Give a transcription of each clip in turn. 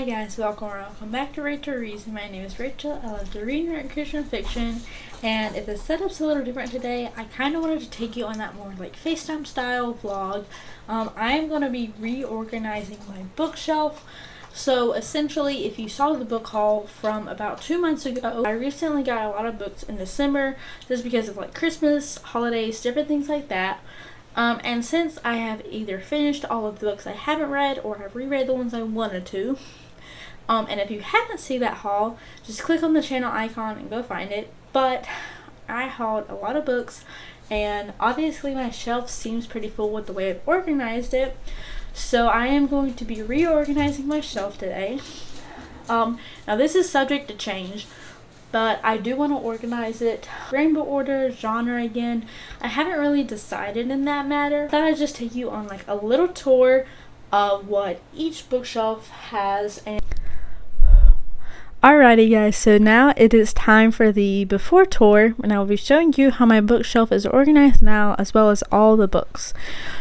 Hi guys, welcome back to Rachel Reads. My name is Rachel. I love to read and write Christian fiction, and if the setup's a little different today, I kind of wanted to take you on that more like FaceTime style vlog. I am going to be reorganizing my bookshelf. So essentially, if you saw the book haul from about 2 months ago, I recently got a lot of books in December just because of like Christmas, holidays, different things like that. And since I have either finished all of the books I haven't read or have reread the ones I wanted to, and if you haven't seen that haul, just click on the channel icon and go find it. But I hauled a lot of books, and obviously my shelf seems pretty full with the way I've organized it. So I am going to be reorganizing my shelf today. Now this is subject to change, but I do want to organize it rainbow order, genre again. I haven't really decided in that matter. I thought I'd just take you on like a little tour of what each bookshelf has. Alrighty guys, so now it is time for the before tour, and I will be showing you how my bookshelf is organized now, as well as all the books.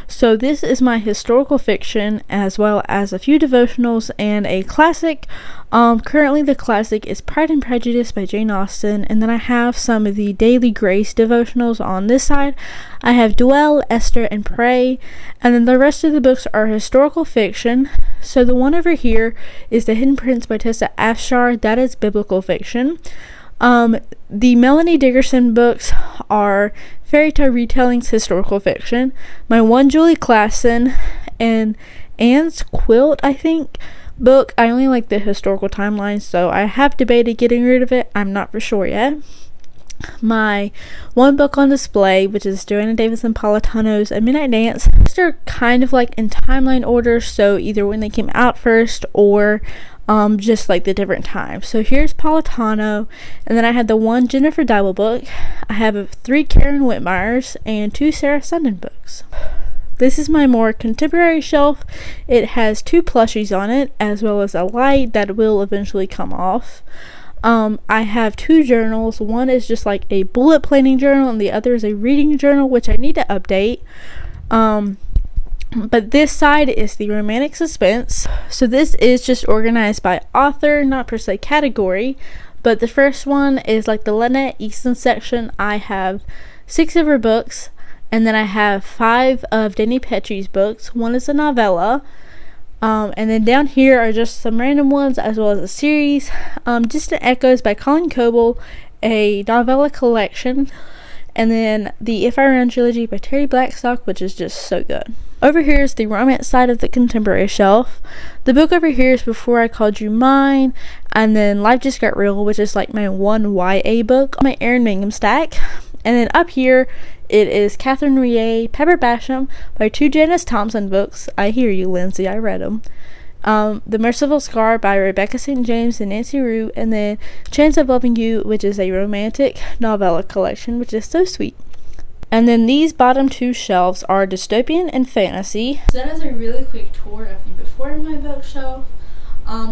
So this is my historical fiction, as well as a few devotionals and a classic. Currently the classic is Pride and Prejudice by Jane Austen, and then I have some of the Daily Grace devotionals on this side. I have Dwell, Esther, and Pray, and then the rest of the books are historical fiction. So the one over here is The Hidden Prince by Tessa Afshar. That is biblical fiction. The Melanie Dickerson books are fairy tale retellings, historical fiction. My one Julie Klassen and Anne's Quilt, I think, book, I only like the historical timeline, so I have debated getting rid of it. I'm not for sure yet. My one book on display, which is Joanna Davis and Politano's A Midnight Dance. They're kind of like in timeline order, so either when they came out first or just like the different times. So here's Politano, and then I had the one Jennifer Dibble book. I have 3 Karen Whitmires and 2 Sarah Sundin books. This is my more contemporary shelf. It has 2 plushies on it, as well as a light that will eventually come off. I have 2 journals. One is just like a bullet planning journal, and the other is a reading journal, which I need to update. But this side is the romantic suspense. So this is just organized by author, not per se category. But the first one is like the Lynette Easton section. I have 6 of her books, and then I have 5 of Danny Petrie's books. One is a novella. And then down here are just some random ones, as well as a series. Distant Echoes by Colleen Coble, a novella collection. And then the If I Run trilogy by Terry Blackstock, which is just so good. Over here is the romance side of the contemporary shelf. The book over here is Before I Called You Mine, and then Life Just Got Real, which is like my one YA book on my Aaron Mangum stack. And then up here, it is Catherine Rie, Pepper Basham by 2 Janice Thompson books. I hear you, Lindsay, I read them. The Merciful Scar by Rebecca St. James and Nancy Rue, and then Chance of Loving You, which is a romantic novella collection, which is so sweet. And then these bottom 2 shelves are dystopian and fantasy. So that is a really quick tour of the before in my bookshelf.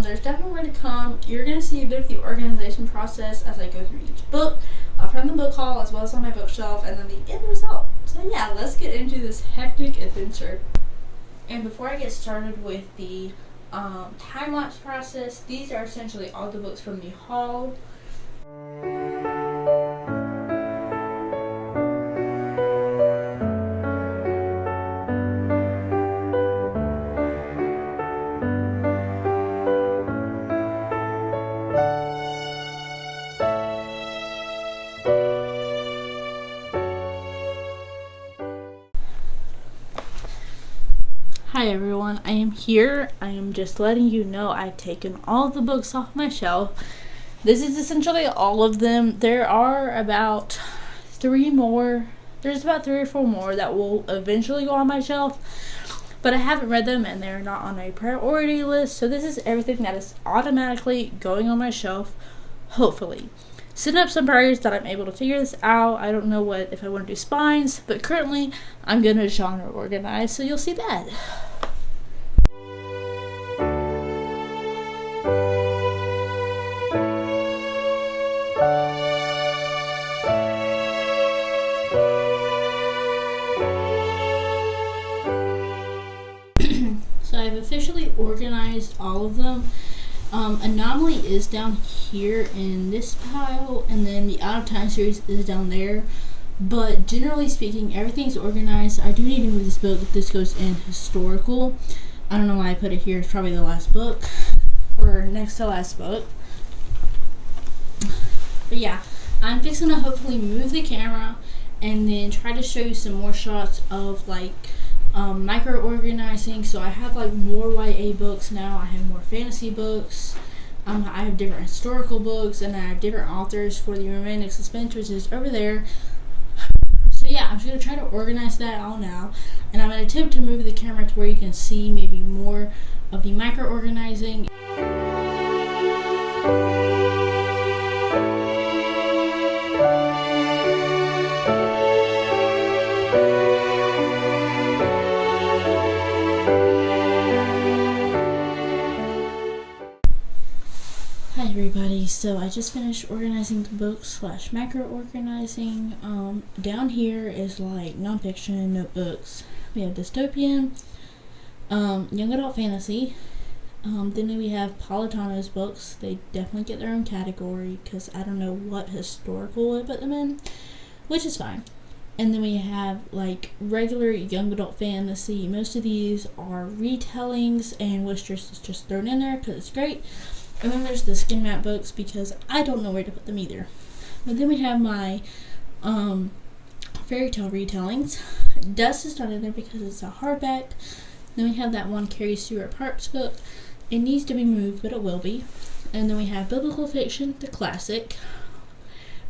There's definitely more to come. You're going to see a bit of the organization process as I go through each book, from the book haul as well as on my bookshelf, and then the end result. So yeah, let's get into this hectic adventure. And before I get started with the time-lapse process, these are essentially all the books from the haul. Hi everyone, I am here. I am just letting you know I've taken all the books off my shelf. This is essentially all of them. There are about 3 more. There's about 3 or 4 more that will eventually go on my shelf, but I haven't read them and they're not on a priority list. So this is everything that is automatically going on my shelf, hopefully. Send up some prayers that I'm able to figure this out. I don't know if I want to do spines, but currently I'm going to genre organize, so you'll see that. So I've officially organized all of them, Anomaly is down here in this pile, and then the Out of Time series is down there. But generally speaking, everything's organized. I do need to move this book. This goes in historical. I don't know why I put it here. It's probably the last book, or next to last book. But yeah, I'm fixing to hopefully move the camera and then try to show you some more shots of like micro organizing. So I have like more YA books now. I have more fantasy books. I have different historical books, and I have different authors for the romantic suspense, which is over there. So yeah, I'm just going to try to organize that all now, and I'm going to attempt to move the camera to where you can see maybe more of the micro organizing. Hi everybody, so I just finished organizing the books / macro organizing. Down here is like nonfiction notebooks. We have dystopian, young adult fantasy. Then we have Politano's books. They definitely get their own category because I don't know what historical would put them in, which is fine. And then we have like regular young adult fantasy. Most of these are retellings, and Wistress is just thrown in there because it's great. And then there's the skin mat books because I don't know where to put them either. But then we have my fairy tale retellings. Dust is not in there because it's a hardback. Then we have that one Carrie Stewart Parks book. It needs to be moved, but it will be. And then we have biblical fiction, the classic.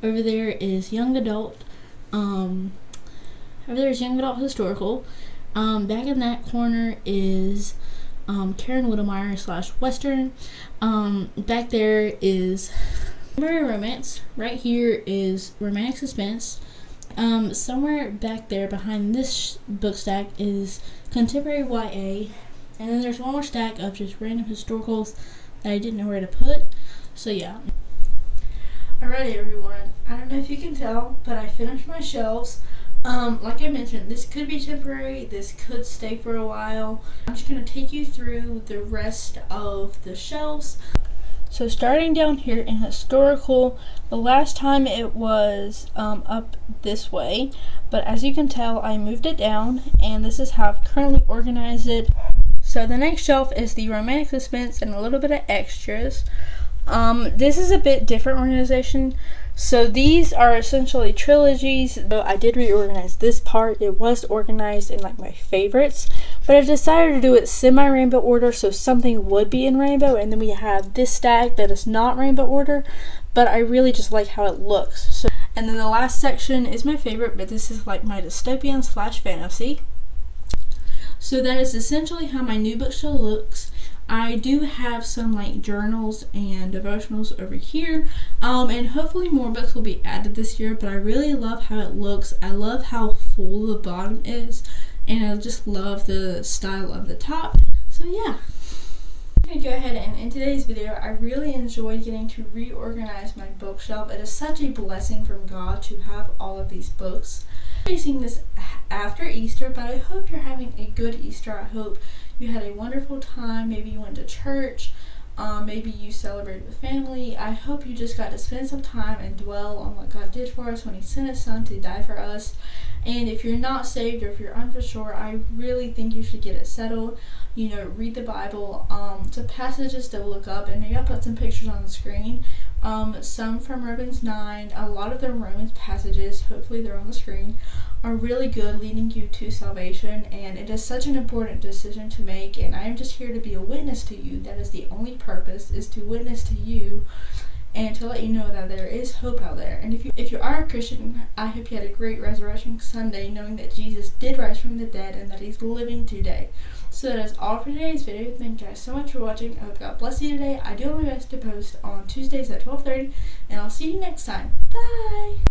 Over there is young adult. Over there is young adult historical. Back in that corner is Karen Whittlemeyer / Western. Back there is contemporary romance. Right here is romantic suspense. Somewhere back there behind this book stack is contemporary YA. And then there's one more stack of just random historicals that I didn't know where to put. So yeah. Alrighty everyone, I don't know if you can tell, but I finished my shelves. Like I mentioned, this could be temporary, this could stay for a while. I'm just going to take you through the rest of the shelves. So starting down here in historical, the last time it was up this way, but as you can tell I moved it down, and this is how I've currently organized it. So the next shelf is the romantic suspense and a little bit of extras. This is a bit different organization. So these are essentially trilogies. So I did reorganize this part. It was organized in like my favorites, but I decided to do it semi-rainbow order so something would be in rainbow. And then we have this stack that is not rainbow order, but I really just like how it looks. So, and then the last section is my favorite, but this is like my dystopian / fantasy. So that is essentially how my new bookshelf looks. I do have some like journals and devotionals over here, and hopefully more books will be added this year, but I really love how it looks. I love how full the bottom is, and I just love the style of the top. So yeah. I'm going to go ahead and in today's video, I really enjoyed getting to reorganize my bookshelf. It is such a blessing from God to have all of these books. I'm facing this after Easter, but I hope you're having a good Easter. I hope you had a wonderful time. Maybe you went to church. Maybe you celebrated with family. I hope you just got to spend some time and dwell on what God did for us when He sent His Son to die for us. And if you're not saved or if you're unsure, I really think you should get it settled. You know, read the Bible. Some passages to look up, and maybe I'll put some pictures on the screen. Some from Romans 9. A lot of the Romans passages, hopefully they're on the screen, are really good, leading you to salvation, and it is such an important decision to make, and I am just here to be a witness to you. That is the only purpose, is to witness to you and to let you know that there is hope out there. And if you are a Christian, I hope you had a great Resurrection Sunday, knowing that Jesus did rise from the dead and that He's living today. So that is all for today's video. Thank you guys so much for watching. I hope God bless you today. I do my best to post on Tuesdays at 12:30, and I'll see you next time. Bye!